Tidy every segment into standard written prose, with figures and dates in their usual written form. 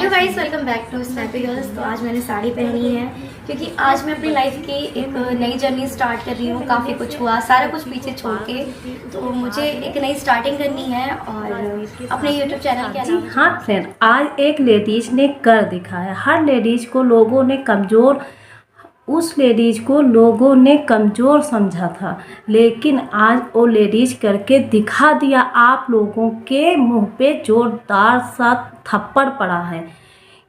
Hello guys, welcome back to Snappy Girls. तो आज मैंने साड़ी पहनी है क्योंकि आज मैं अपनी लाइफ की एक नई जर्नी स्टार्ट कर रही हूँ। काफ़ी कुछ हुआ, सारा कुछ पीछे छोड़ के तो मुझे एक नई स्टार्टिंग करनी है और अपने यूट्यूब चैनल के अलावा। हाँ फ्रेंड, आज एक लेडीज ने कर दिखाया। हर लेडीज को लोगों ने कमज़ोर उस लेडीज को लोगों ने कमज़ोर समझा था, लेकिन आज वो लेडीज करके दिखा दिया। आप लोगों के मुंह पे जोरदार सा थप्पड़ पड़ा है।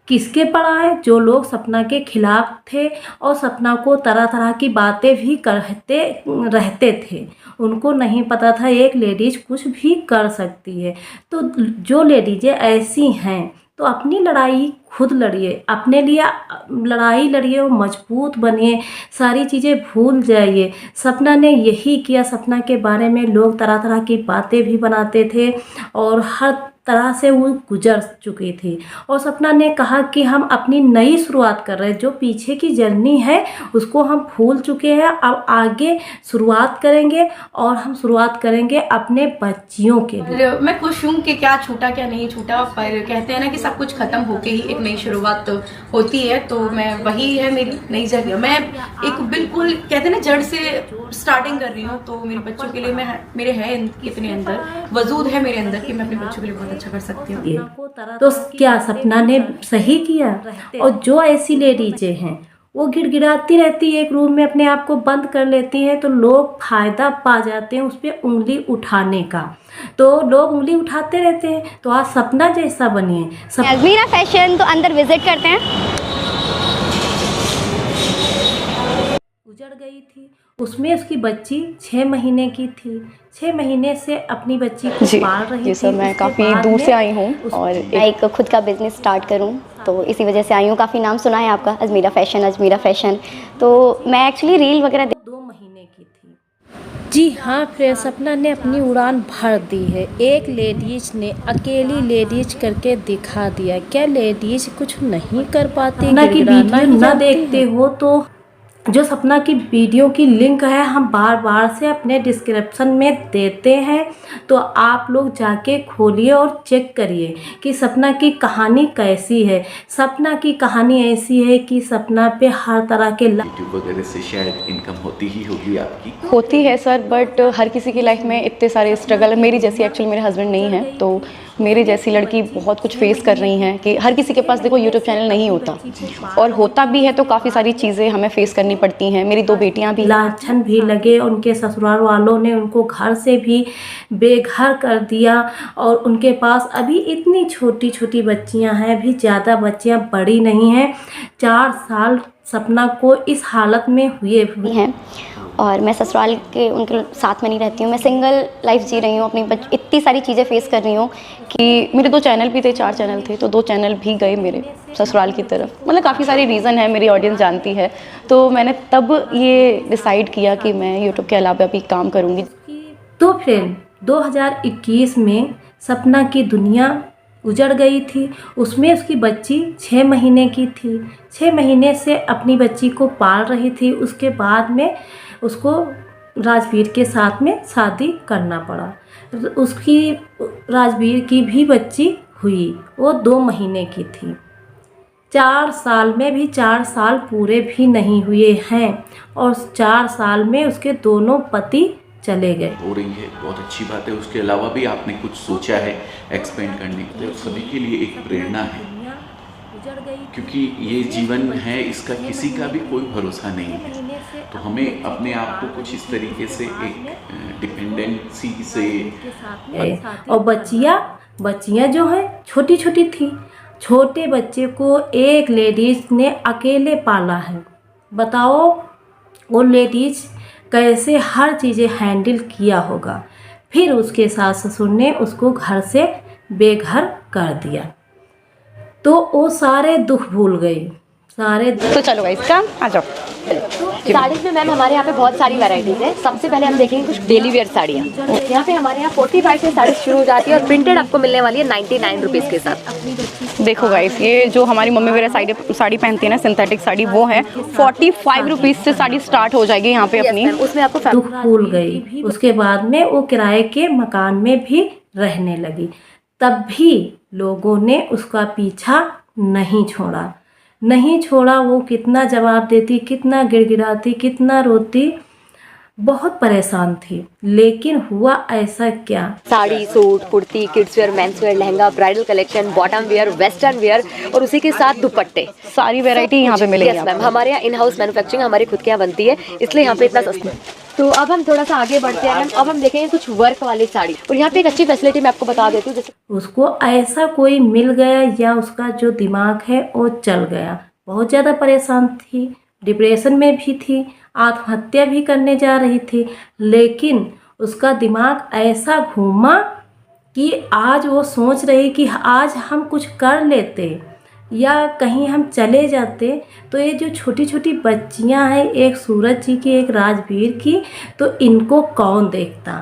किसके पड़ा है? जो लोग सपना के खिलाफ थे और सपना को तरह तरह की बातें भी करते रहते थे। उनको नहीं पता था एक लेडीज कुछ भी कर सकती है। तो जो लेडीजें ऐसी हैं तो अपनी लड़ाई खुद लड़िए, अपने लिए लड़ाई लड़िए और मजबूत बनिए, सारी चीज़ें भूल जाइए। सपना ने यही किया। सपना के बारे में लोग तरह तरह की बातें भी बनाते थे और हर तरह से वो गुजर चुकी थी। और सपना ने कहा कि हम अपनी नई शुरुआत कर रहे हैं। जो पीछे की जर्नी है उसको हम भूल चुके हैं, अब आगे शुरुआत करेंगे और हम शुरुआत करेंगे अपने बच्चियों के लिए। मैं खुश हूँ कि क्या छूटा क्या नहीं छूटा, पर कहते हैं ना कि सब कुछ खत्म होके ही एक नई शुरुआत होती है। तो मैं वही है मेरी नई जगह। मैं एक बिल्कुल कहते हैं ना जड़ से स्टार्टिंग कर रही हूँ। तो मेरे बच्चों के लिए मेरे है इतने अंदर वजूद है मेरे अंदर कि मैं अपने बच्चों के लिए बहुत अच्छा कर सकती हूँ। तो क्या सपना ने सही किया? और जो ऐसी लेडीजें हैं वो गिड़गिड़ाती रहती है, एक रूम में अपने आप को बंद कर लेती हैं, तो लोग फायदा पा जाते हैं उस पर उंगली उठाने का। तो लोग उंगली उठाते रहते हैं। तो आज सपना जैसा बनिए। अजमीरा फैशन तो अंदर विजिट करते हैं। गुजर गई थी, उसमें उसकी बच्ची 6 महीने की थी। 6 महीने से अपनी बच्ची को पाल रही थी। जी सर, मैं काफ़ी दूर से आई हूँ और मैं एक खुद का बिजनेस स्टार्ट करूँ तो इसी वजह से आई हूँ। काफ़ी नाम सुना है आपका, अजमीरा फैशन। तो मैं एक्चुअली रील वगैरह 2 महीने की थी। जी हाँ फ्रेंड, सपना ने अपनी उड़ान भर दी है। एक लेडीज ने अकेली लेडीज करके दिखा दिया। क्या लेडीज कुछ नहीं कर पाती? सपना की वीडियो न देखते हो तो जो सपना की वीडियो की लिंक है हम बार बार से अपने डिस्क्रिप्शन में देते हैं, तो आप लोग जाके खोलिए और चेक करिए कि सपना की कहानी कैसी है। सपना की कहानी ऐसी है कि सपना पे हर तरह के यूट्यूब वगैरह से शायद इनकम होती ही होगी आपकी। होती है सर, बट हर किसी की लाइफ में इतने सारे स्ट्रगल। मेरी जैसी एक्चुअली मेरे हस्बैंड नहीं है, तो मेरी जैसी लड़की बहुत कुछ फेस कर रही हैं कि हर किसी के पास देखो यूट्यूब चैनल नहीं होता, और होता भी है तो काफ़ी सारी चीज़ें हमें फेस करनी पड़ती हैं। मेरी 2 बेटियां भी लाछन भी लगे, उनके ससुराल वालों ने उनको घर से भी बेघर कर दिया और उनके पास अभी इतनी छोटी छोटी बच्चियां हैं, भी ज़्यादा बच्चियां बड़ी नहीं हैं। 4 साल सपना को इस हालत में हुए हैं और मैं ससुराल के उनके साथ में नहीं रहती हूँ। मैं सिंगल लाइफ जी रही हूँ। अपनी इतनी सारी चीज़ें फेस कर रही हूँ कि मेरे 2 चैनल भी थे, 4 चैनल थे, तो 2 चैनल भी गए मेरे ससुराल की तरफ। मतलब काफ़ी सारी रीज़न है, मेरी ऑडियंस जानती है। तो मैंने तब ये डिसाइड किया कि मैं यूट्यूब के अलावा भी काम करूँगी। तो फिर 2021 में सपना की दुनिया उजड़ गई थी। उसमें उसकी बच्ची 6 महीने की थी। 6 महीने से अपनी बच्ची को पाल रही थी। उसके बाद में उसको राजवीर के साथ में शादी करना पड़ा। उसकी राजवीर की भी बच्ची हुई, वो 2 महीने की थी। 4 साल में भी 4 साल पूरे भी नहीं हुए हैं और 4 साल में उसके दोनों पति चले गए। हो रही है, बहुत अच्छी बात है। उसके अलावा भी आपने कुछ सोचा है एक्सपेंड करने के लिए, सभी के लिए एक प्रेरणा है, क्योंकि ये जीवन है, इसका किसी का भी कोई भरोसा नहीं है। तो हमें अपने आप को कुछ इस तरीके से एक डिपेंडेंसी से और बच्चियां जो हैं छोटी छोटी थी। छोटे बच्चे को एक लेडीज ने अकेले पाला है। बताओ वो लेडीज कैसे हर चीज़ें हैंडल किया होगा। फिर उसके सास ससुर ने उसको घर से बेघर कर दिया, तो वो सारे दुख भूल गई। तो चलो गाइस, काम आ जाओ। साड़ीज़ में मैम हमारे यहाँ पे बहुत सारी वैरायटीज़ है। सबसे पहले हम देखेंगे कुछ डेली वेयर साड़ियाँ। यहाँ पे हमारे यहाँ 45 से साड़ी शुरू हो जाती है और प्रिंटेड आपको मिलने वाली है 99 रुपीज़ के साथ। देखो गाइस, ये जो हमारी मम्मी वगैरह साड़ी पहनती है ना, सिंथेटिक साड़ी, वो है 45 रुपीज़ से साड़ी स्टार्ट हो जाएगी यहाँ पे अपनी। उसमें आपको दुख भूल गई। उसके बाद में वो किराए के मकान में भी रहने लगी। तब भी लोगों ने उसका पीछा नहीं छोड़ा, नहीं छोड़ा। वो कितना जवाब देती, कितना गिड़गिड़ाती, कितना रोती, बहुत परेशान थी। लेकिन हुआ ऐसा क्या, sari, suit, kurti, kids where, men's wear, lehenga, bridal collection, bottom wear, western wear और उसी के साथ दुपट्टे, सारी वैरायटी यहाँ पे मिलेगी। यस मैम, हमारे यहाँ इन हाउस मैन्युफैक्चरिंग हमारे खुद के यहाँ बनती है, इसलिए यहाँ पे इतना सस्ता है। तो अब हम थोड़ा सा आगे बढ़ते हैं मैम। अब हम देखेंगे कुछ वर्क वाली साड़ी, और यहाँ पे एक अच्छी फैसिलिटी मैं आपको बता देती हूँ। जैसे उसको ऐसा कोई मिल गया या उसका जो दिमाग है वो चल गया। बहुत ज़्यादा परेशान थी, डिप्रेशन में भी थी, आत्महत्या भी करने जा रही थी। लेकिन उसका दिमाग ऐसा घूमा कि आज वो सोच रही कि आज हम कुछ कर लेते या कहीं हम चले जाते तो ये जो छोटी छोटी बच्चियां हैं, एक सूरज जी की, एक राजवीर की, तो इनको कौन देखता।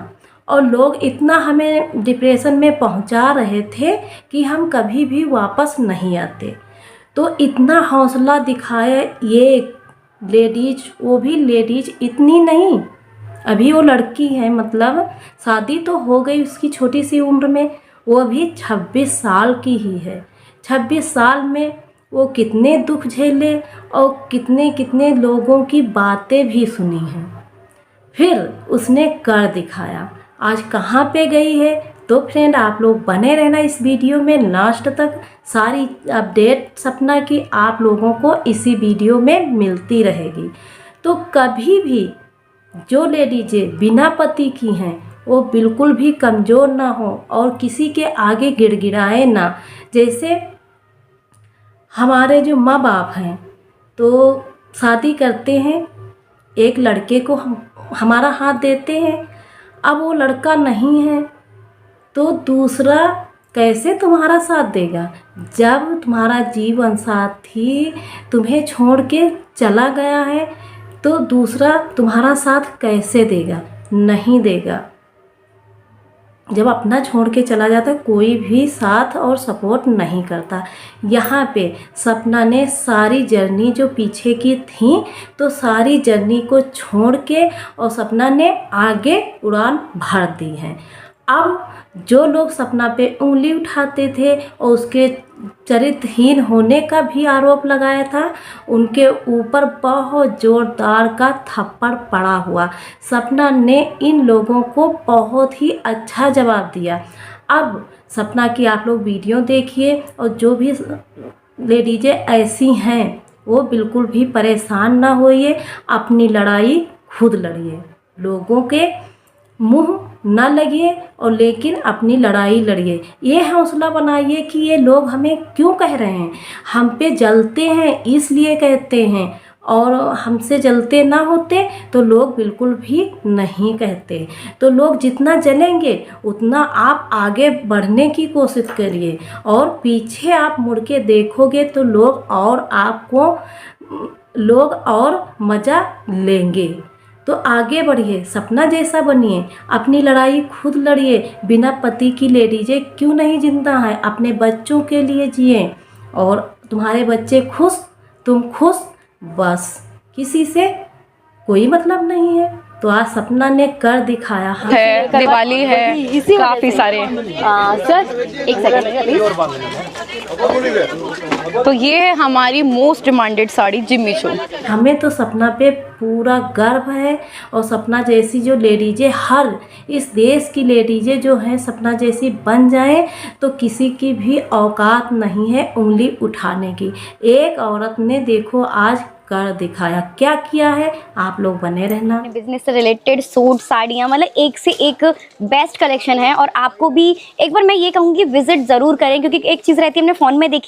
और लोग इतना हमें डिप्रेशन में पहुंचा रहे थे कि हम कभी भी वापस नहीं आते। तो इतना हौसला दिखाया ये लेडीज, वो भी लेडीज इतनी नहीं, अभी वो लड़की है, मतलब शादी तो हो गई उसकी छोटी सी उम्र में, वो अभी 26 साल की ही है। 26 साल में वो कितने दुख झेले और कितने कितने लोगों की बातें भी सुनी हैं, फिर उसने कर दिखाया। आज कहाँ पे गई है। तो फ्रेंड, आप लोग बने रहना इस वीडियो में लास्ट तक। सारी अपडेट सपना की आप लोगों को इसी वीडियो में मिलती रहेगी। तो कभी भी जो लेडीजें बिना पति की हैं वो बिल्कुल भी कमज़ोर ना हो और किसी के आगे गिड़गिड़ाए ना। जैसे हमारे जो माँ बाप हैं तो शादी करते हैं, एक लड़के को हमारा हाथ देते हैं, अब वो लड़का नहीं है तो दूसरा कैसे तुम्हारा साथ देगा। जब तुम्हारा जीवन साथी तुम्हें छोड़ के चला गया है तो दूसरा तुम्हारा साथ कैसे देगा, नहीं देगा। जब अपना छोड़ के चला जाता है कोई भी साथ और सपोर्ट नहीं करता। यहाँ पे सपना ने सारी जर्नी जो पीछे की थी तो सारी जर्नी को छोड़ के और सपना ने आगे उड़ान भर दी है। अब जो लोग सपना पे उंगली उठाते थे और उसके चरित्रहीन होने का भी आरोप लगाया था, उनके ऊपर बहुत जोरदार का थप्पड़ पड़ा हुआ। सपना ने इन लोगों को बहुत ही अच्छा जवाब दिया। अब सपना की आप लोग वीडियो देखिए और जो भी लेडीजें ऐसी हैं वो बिल्कुल भी परेशान ना होइए, अपनी लड़ाई खुद लड़िए, लोगों के मुंह ना लगिए और लेकिन अपनी लड़ाई लड़िए। ये हौसला बनाइए कि ये लोग हमें क्यों कह रहे हैं, हम पे जलते हैं इसलिए कहते हैं, और हमसे जलते ना होते तो लोग बिल्कुल भी नहीं कहते। तो लोग जितना जलेंगे उतना आप आगे बढ़ने की कोशिश करिए, और पीछे आप मुड़ के देखोगे तो लोग और मज़ा लेंगे। तो आगे बढ़िए, सपना जैसा बनिए, अपनी लड़ाई खुद लड़िए। बिना पति की लेडीजें क्यों नहीं जिंदा है, अपने बच्चों के लिए जिए और तुम्हारे बच्चे खुश, तुम खुश, बस किसी से कोई मतलब नहीं है। तो आज सपना ने कर दिखाया है, दिवाली है, काफ़ी सारे। सर एक सेकंड प्लीज। तो ये है हमारी मोस्ट डिमांडेड साड़ी जिम्मी चू। हमें तो सपना पे पूरा गर्व है, और सपना जैसी जो लेडीजें, हर इस देश की लेडीजें जो हैं सपना जैसी बन जाएं तो किसी की भी औकात नहीं है उंगली उठाने की। एक औरत ने देखो आज कर दिखाया, क्या किया है। आप लोग बने रहना। बिजनेस से रिलेटेड सूट, साड़ियाँ, मतलब एक से एक बेस्ट कलेक्शन है। और आपको भी एक बार मैं ये कहूँगी विजिट ज़रूर करें, क्योंकि एक चीज़ रहती है हमने फ़ोन में देखी